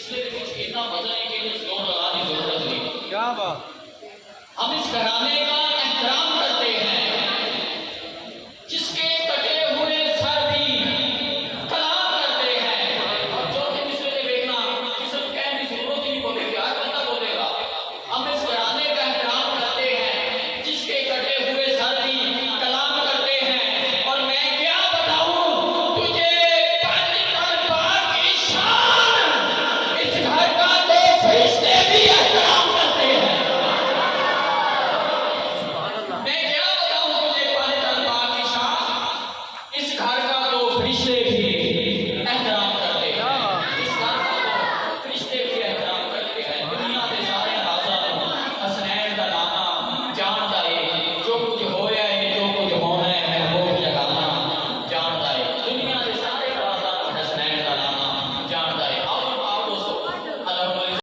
اس لیے کچھ اتنا مزہ نہیں کہ کچھ زور لگانے کی ضرورت نہیں. کیا بات. ہم اس گھرانے کا احترام کرتے ہیں جس کے کٹے ہوئے سر بھی کلام کرتے ہیں. اور چوتھے مصرے میں دیکھنا کہ سب کہنے کی ضرورت ہی نہیں بولے گی، ہر بندہ بولے گا. ہم اس گھرانے کا احترام کرتے ہیں جس کے کٹے ہوئے سر بھی کلام کرتے ہیں. اور میں کیا بتاؤں تجھے پنج دربار کی شان، اس گھر کا جو فرشتے